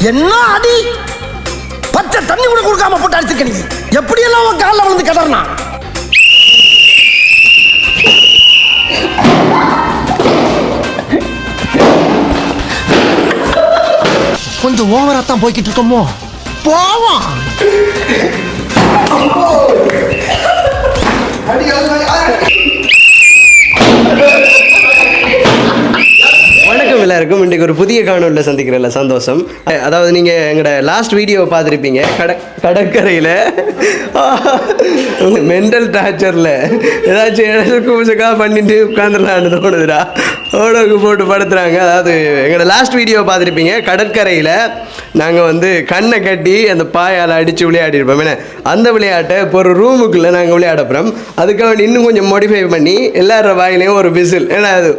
என்ன அடி பச்சை தண்ணி கூட கொடுக்காம போட்டு அடிச்சுக்க நீ எப்படியெல்லாம் உன் காலில் விழுந்து கதறனா கொஞ்சம் ஓவரா தான் போய்கிட்டு இருக்கோமோ போவோம். வணக்கம் எல்லாருக்கும். இன்றைக்கு ஒரு புதிய காணொலியில் சந்திக்கிறேன்ல சந்தோஷம். அதாவது நீங்கள் எங்களோட லாஸ்ட் வீடியோவை பார்த்துருப்பீங்க. கடற்கரையில் மென்டல் டார்ச்சரில் ஏதாச்சும் இடத்துக்கு பண்ணிட்டு உட்காந்துடலான்னு தோணுதுடா ஓடோக்கு போட்டு படுத்துகிறாங்க. அதாவது எங்களோட லாஸ்ட் வீடியோவை பார்த்துருப்பீங்க. கடற்கரையில் நாங்கள் வந்து கண்ணை கட்டி அந்த பாயால் அடித்து விளையாடிருப்போம். ஏன்னா அந்த விளையாட்டை இப்போ ஒரு ரூமுக்குள்ளே நாங்கள் விளையாடப்போகிறோம். அதுக்காக இன்னும் கொஞ்சம் மாடிஃபை பண்ணி எல்லார வாயிலையும் ஒரு விசில், ஏன்னா அது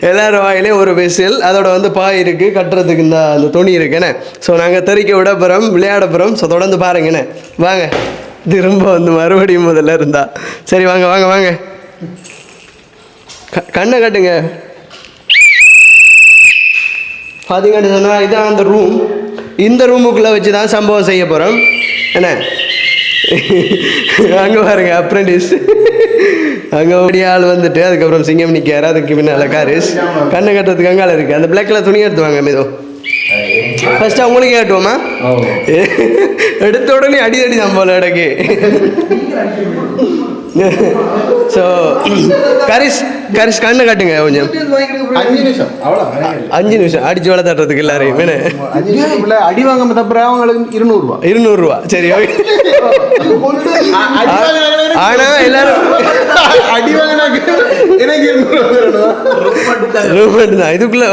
எல்லாரும் வாயிலையும் ஒரு விசில், அதோட வந்து பாய் இருக்குது, கட்டுறதுக்கு அந்த துணி இருக்குண்ணே. ஸோ நாங்கள் தெறிக்க விட போகிறோம், விளையாட போகிறோம். ஸோ தொடர்ந்து பாருங்கண்ணே. வாங்க, திரும்ப வந்து மறுபடியும் முதல்ல இருந்தா சரி. வாங்க வாங்க வாங்க, கண்ணை கட்டுங்க. பார்த்தீங்கன்னு சொன்னால் இதான் அந்த ரூம். இந்த ரூமுக்குள்ளே வச்சு தான் சம்பவம் செய்ய போகிறோம். என்ன அங்கே பாருங்க அப்ரெண்டிஸ், அங்கே ஓடி ஆள் வந்துட்டு அதுக்கப்புறம் சிங்கம் நிற்காரு, அதுக்கு பின்னால் காரிஸ். கண்ணை கட்டுறதுக்கு அங்கால இருக்குது. அந்த பிளாக் கலர் துணி எடுத்து வாங்க மீதோ. ஃபர்ஸ்ட் அவங்களுக்கே கட்டுவோமா? எடுத்த உடனே அடி தான் போல இடக்கு. ஸோ கரிஷ் கண்ணை காட்டுங்க கொஞ்சம். 5 நிமிஷம் அடிச்சு வேலை தட்டுறதுக்கு எல்லாரையும் அடி வாங்க தப்புற அவங்களுக்கு 200 ரூபா. சரி, ஆனா எல்லாரும் அடி வாங்கினா ரூம் மட்டும்தான். இதுக்குள்ள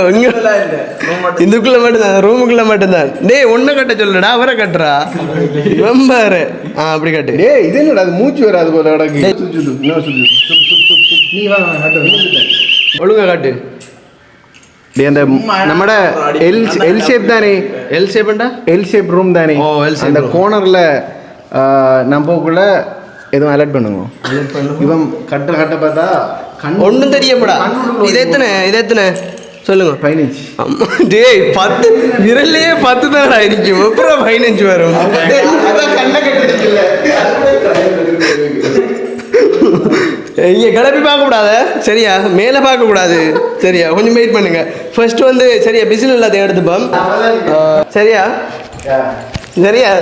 மட்டும்தான், ரூமுக்குள்ள மட்டும்தான். டேய் ஒன்ன கட்ட சொல்லுடா, அவரை கட்டுறா ரொம்ப. அப்படி கட்டு. டேய் இது என்னடா அது மூச்சு வராது போல இடக்கு. ஒழுங்கா காட்டு. அந்த நம்மட எல் ஷேப் தானே? எல் ஷேப்டா? எல் ஷேப் ரூம் தானே? ஓ எல் ஷேப். அந்த கோனர்ல நம்ம போக்குள்ள எதுவும் அலர்ட் பண்ணுங்க. இவன் கட்ட பார்த்தா ஒன்றும் தெரியப்படா. இது எத்தனை சொல்லுங்க? 15. டேய் 10 விரல்லையே 10 தானடா இருக்கும். அப்புறம் 15 வரும். இங்கே கிளப்பி பார்க்கக்கூடாத சரியா, மேலே பார்க்கக்கூடாது சரியா. கொஞ்சம் வெயிட் பண்ணுங்க. ஃபர்ஸ்ட் வந்து சரியா பிசில் எல்லாத்தையும் எடுத்துப்போம் சரியா சரியா.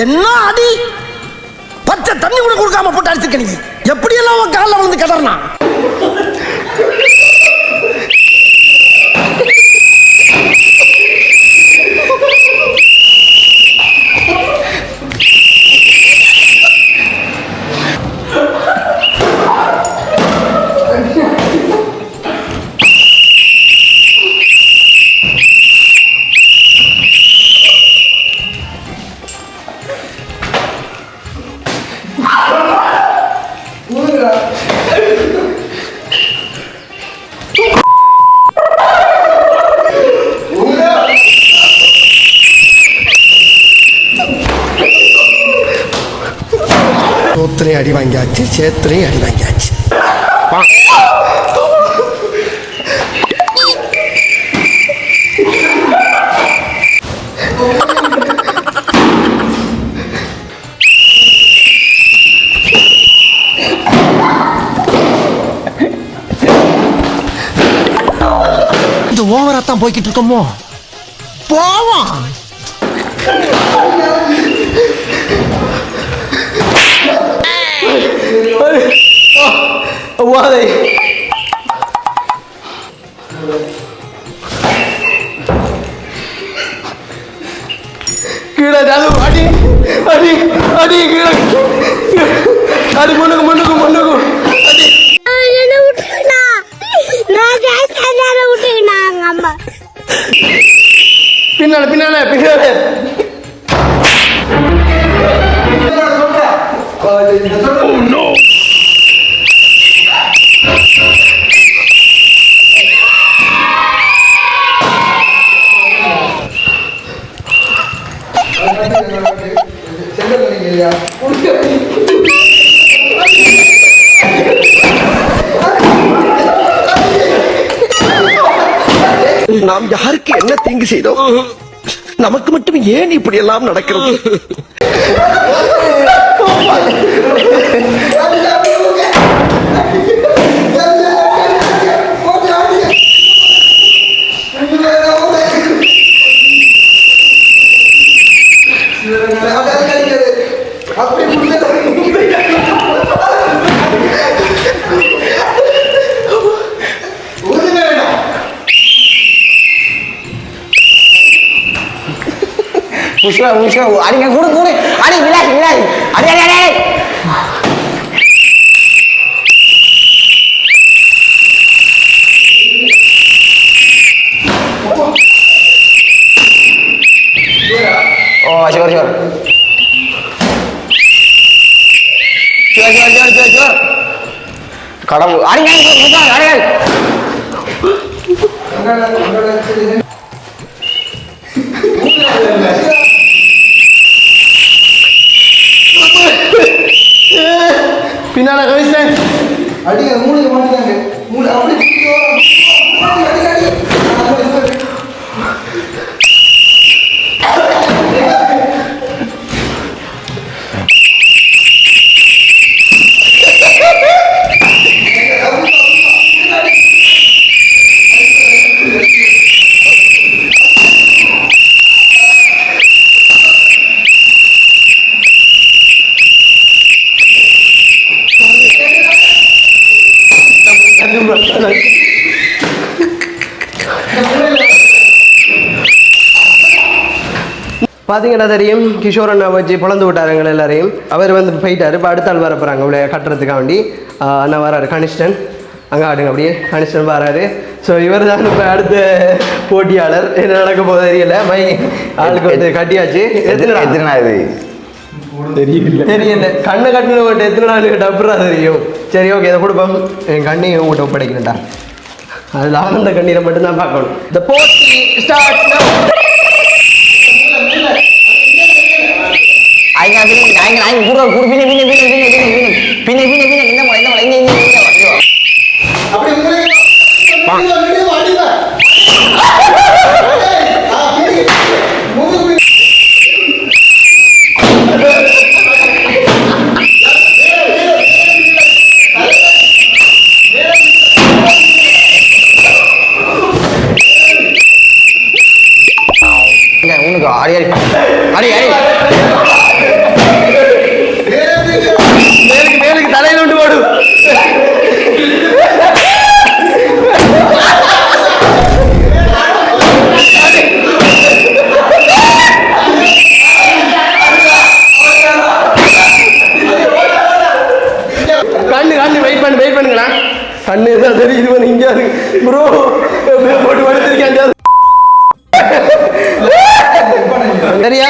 என்ன அடி பச்சை தண்ணி கூட கொடுக்காம போட்டு அடிச்சுக்க நீ எப்படியெல்லாம் உன் காலில் விழுந்து கதறனா. சோத்திரையும் அடி வாங்கியாச்சு, சேத்திரையும் அடி வாங்கியாச்சு. இந்த ஓவரா தான் போய்கிட்டு இருக்கோமோ போவோம். வாதை கீழே அடி அடி அடி கீழே அடி முன்னுக்கு அடி. பின்னால நாம் யாருக்கு என்ன தீங்கு செய்தோம்? நமக்கு மட்டும் ஏன் இப்படி எல்லாம் நடக்கிறது? Musuh, ada yang guru, ada bilas. Ada. Oh, syur. Syur. Kalau ada yang guru, ada. பின்னால கவிஸ்டன் அடிக்க மூளைக்கு மாட்டிட்டாங்க. மூளை அப்படி பார்த்தீங்கன்னா தெரியும், கிஷோர் அண்ணா வச்சு பிளந்து விட்டாருங்க எல்லாரையும். அவர் வந்து போயிட்டார். இப்போ அடுத்த ஆள் வர போகிறாங்க இவ்வளோ கட்டுறதுக்காக வேண்டி. அண்ணா வராரு, கனிஷ்டன். அங்கே ஆடுங்க அப்படியே, கனிஷ்டன் வராரு. ஸோ இவர் தான் இப்போ அடுத்த போட்டியாளர். என்ன நடக்க போகுது தெரியல. ஆளுக்கு வந்து கட்டியாச்சு. எத்தனை நாள் தெரியல. கண்ணை கட்டின மட்டும் எத்தனை நாள் டப்புறா தெரியும். சரி, ஓகே, இதை கொடுப்போம். என் கண்ணையும் உங்கள்கிட்ட ஒப்படைக்கிறேன்டா. அதில் ஆனந்த கண்ணீரை மட்டும்தான் பார்க்கணும். இந்த போட்டி ஸ்டார்ட். Aing guru pini இந்த முறை இங்க அப்படி மூளை வீடியோ மாட்டிடா. உனக்கு ஆடி மேலுக்கு தலையில விட்டு போடு. கண்ணு வெயிட் பண்ணுங்கண்ணா. கண்ணு தான் தெரியுது. இங்க ப்ரோ போட்டு படுத்திருக்கேன். சரியா?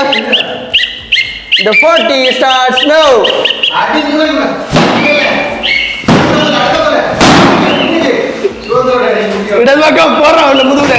The party starts now. இடது பக்கம் போடுறான் முதுகுல.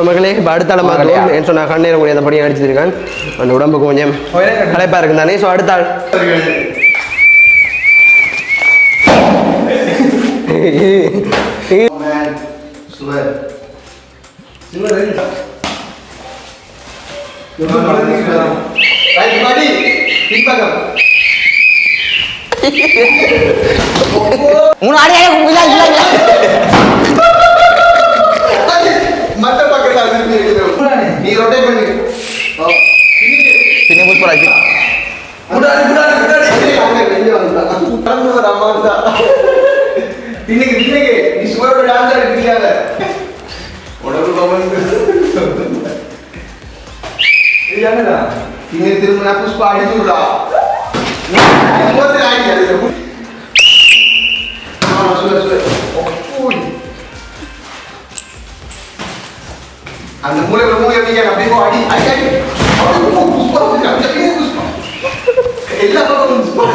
மகளே அடுத்தாள் பார்க்கலாம் சொன்ன கண்ணீர் கூட அந்த படியை அடிச்சிருக்கான். அந்த உடம்பு கொஞ்சம் களைப்பா இருக்கு தானே. ஸோ அடுத்தாள் சுவர் மூணு அடி விலாஸ் மத்த பக்கத்துல நீ ரொட்டேட் பண்ணி பின்ன புஷ் போறாச்சு இன்னைக்கு நீ சுவரோட டான்ஸ் ஆடிக்கிறாங்க உடம்பு கவர்ந்து இன்னைக்கு திரும்ப நான் புஷ்பா அடிச்சு விடா அந்த மூளை மூளை அப்படியே அடி அடி அடி புஷ்பா புஷ்பா எல்லா பக்கமும் புஷ்பா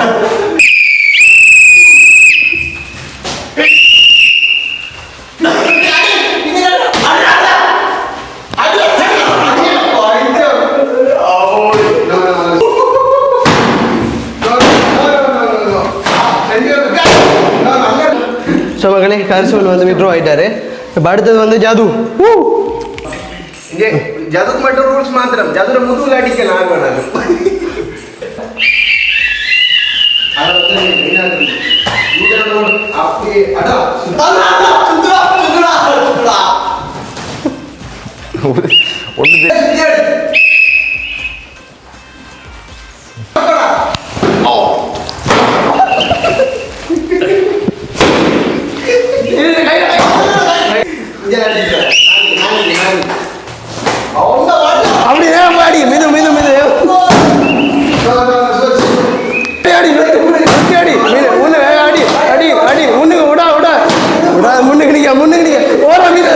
ஸோ மகளே கரிசவன் வந்து விட்ரோ ஆயிட்டாரு. இப்போ அடுத்தது வந்து ஜது. இங்கே ஜதுக்கு மட்டும் ரூல்ஸ் மாத்திரம். ஜதுரை முதுகுல அடிக்கலாம் ஆகணும். அப்படியே அடா ஒன்று அப்படி பாடி மிது மிது மிது அடி அடி முன்னு அடி அடி அடி முன்னுக்கு விடா விடா விடா முன்னுக்கு நிக்க முன்னுக்கு நிக்க ஓர மீது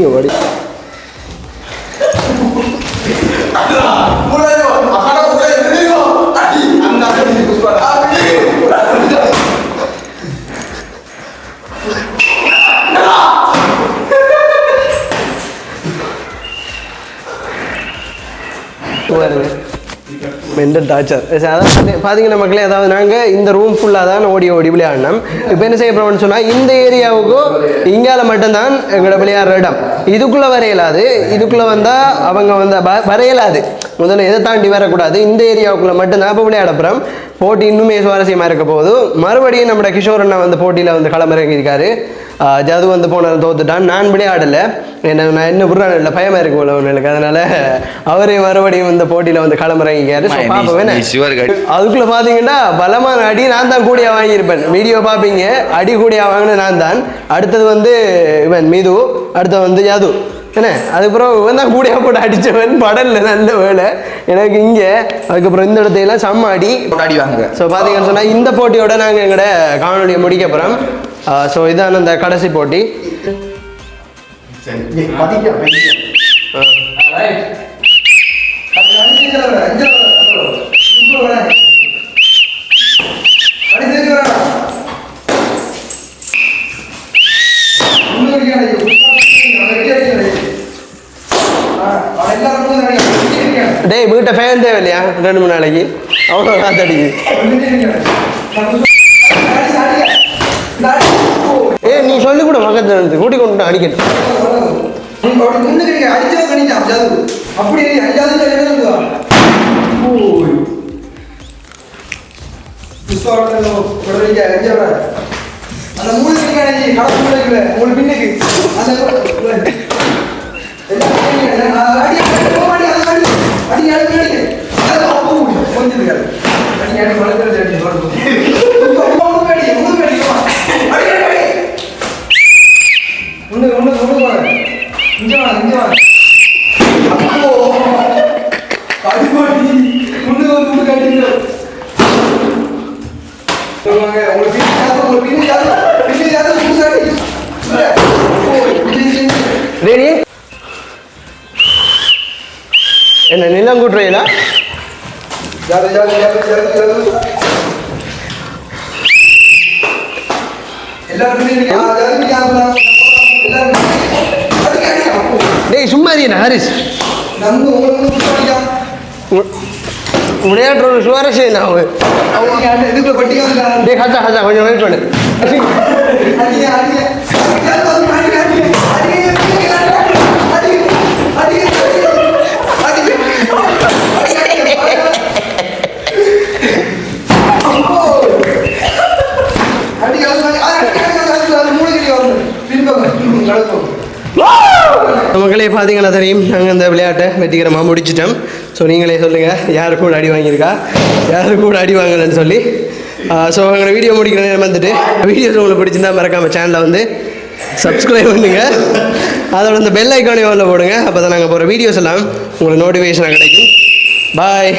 படி மென்டல் டார்ச்சர். அதாவது பார்த்தீங்கன்னா மக்களே, அதாவது நாங்கள் இந்த ரூம் ஃபுல்லாக தான் ஓடி ஓடி விளையாடினோம். இப்போ என்ன செய்ய போகிறோம்னு சொன்னால், இந்த ஏரியாவுக்கும் இங்கால மட்டும்தான் எங்களோட விளையாடுற இடம். இதுக்குள்ளே வரையலாது. இதுக்குள்ளே வந்தால் அவங்க வந்து வரையலாது. முதல்ல எதை தாண்டி வரக்கூடாது. இந்த ஏரியாவுக்குள்ளே மட்டும்தான் இப்போ விளையாட போகிறோம். போட்டி இன்னுமே சுவாரஸ்யமாக இருக்க போகுது. மறுபடியும் நம்ம கிஷோர் அண்ணா வந்து போட்டியில் வந்து களமிறங்கியிருக்காரு. ஜது வந்து போனதை தோத்துட்டான். நான் விளையாடலை. நான் என்ன விடுறான் இல்லை, பயமாக இருக்கு போல ஒன்று. அதனால அவரே மறுபடியும் இந்த போட்டியில் வந்து களமிறங்கிக்காரு. அதுக்குள்ள பார்த்தீங்கன்னா பலமான அடி நான் தான் கூடியா வாங்கியிருப்பேன். வீடியோ பார்ப்பீங்க, அடி கூடியா வாங்கின நான் தான். அடுத்தது வந்து இவன் மீது, அடுத்தது வந்து ஜது என்ன. அதுக்கப்புறம் இவன் தான் கூடியா போட்டு அடித்தவன். படல்ல நல்ல வேலை எனக்கு இங்கே. அதுக்கப்புறம் இந்த இடத்தையெல்லாம் செம்ம அடி அடிவாங்க. ஸோ பார்த்தீங்கன்னு சொன்னால் இந்த போட்டியோட நாங்கள் எங்களோட காணொலியை முடிக்க போகிறோம். ஸோ இதான் அந்த கடைசி போட்டி. டேய் வீட்டை ஃபேன் தேவையில்லையா 2-3 நாளைக்கு? அவ்வளோ காத்து அடிக்குது. நீ சொல்லி கூட பக்கத்துல கூட்டி கொண்டு அடிக்கணும். என்ன நிலம் கூட்டுறீங்களா? டேய் சும்மா ஹாரிஸ் விளையாடுற ஒரு சுவாரஸ்யம் என்ன அவன் டேய் ஹஜா ஹஜா கொஞ்சம் வெயிட் பண்ணு மக்களே பார்த்தீங்கன்னா தெரியும் நாங்கள் இந்த விளையாட்டை வெற்றிகரமாக முடிச்சிட்டோம். ஸோ நீங்களே சொல்லுங்கள் யாரு கூட அடி வாங்கியிருக்கா யாரு கூட அடி வாங்கலன்னு சொல்லி. ஸோ எங்களை வீடியோ முடிக்கிற நேரம் வந்துட்டு வீடியோஸ் உங்களுக்கு பிடிச்சிருந்தா மறக்காமல் சேனலை வந்து சப்ஸ்கிரைப் பண்ணுங்க. அதோட இந்த பெல் ஐக்கானே உள்ள போடுங்க. அப்போ தான் நாங்கள் போகிற வீடியோஸ் எல்லாம் உங்களுக்கு நோட்டிஃபிகேஷனாக கிடைக்கும். பாய்.